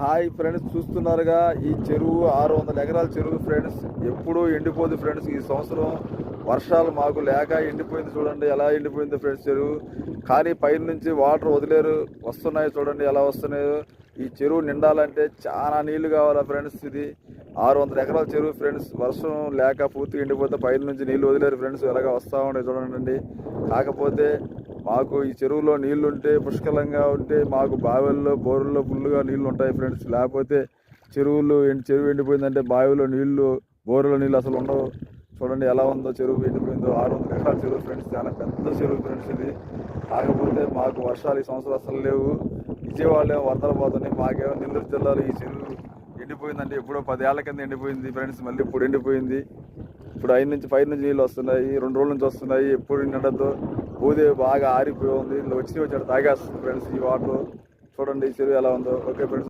Hi friends, చూస్తున్నారుగా ఈ చెరువు 600 ఎకరాల చెరువు ఫ్రెండ్స్. ఎప్పుడూ ఎండిపోదు ఫ్రెండ్స్. ఈ సంవత్సరం వర్షాలు మాకు లేక ఎండిపోయింది. చూడండి ఎలా ఎండిపోయింది ఫ్రెండ్స్ చెరువు. కానీ పైన నుంచి వాటర్ వదిలేరు, వస్తున్నాయి చూడండి ఎలా వస్తున్నాయో. ఈ చెరువు నిండాలంటే చాలా నీళ్లు కావాలా ఫ్రెండ్స్. ఇది 600 ఎకరాల చెరువు ఫ్రెండ్స్. వర్షం లేక పూర్తిగా ఎండిపోతే పైన నుంచి నీళ్లు వదిలేరు ఫ్రెండ్స్. ఎలాగ వస్తూ ఉంటాయి చూడండి. కాకపోతే మాకు ఈ చెరువులో నీళ్లు ఉంటే, పుష్కలంగా ఉంటే మాకు బావిల్లో బోరుల్లో ఫుల్గా నీళ్లు ఉంటాయి ఫ్రెండ్స్. లేకపోతే చెరువు ఎండిపోయిందంటే బావిలో నీళ్లు, బోరులో నీళ్ళు అసలు ఉండవు. చూడండి ఎలా ఉందో చెరువు ఎండిపోయిందో. 600 ఎకరాల చెరువు ఫ్రెండ్స్, చాలా పెద్ద చెరువు ఫ్రెండ్స్ ఇది. కాకపోతే మాకు వర్షాలు ఈ సంవత్సరం అసలు లేవు. విజయవాడలో వరదలు పోతున్నాయి, మాకేమో నెల్లూరు జిల్లాలో ఈ చెరువు ఎండిపోయిందంటే ఎప్పుడో 10 ఏళ్ల కింద ఎండిపోయింది ఫ్రెండ్స్. మళ్ళీ ఇప్పుడు ఎండిపోయింది. ఇప్పుడు పై నుంచి నీళ్ళు వస్తున్నాయి, 2 రోజుల నుంచి వస్తున్నాయి. ఎప్పుడు నిండద్దు, భూదేవి బాగా ఆరిపోయి ఉంది. వచ్చాడు తాగేస్తుంది ఫ్రెండ్స్ ఈ వాటర్. చూడండి ఈ చెరువు ఎలా ఉందో. Okay friends.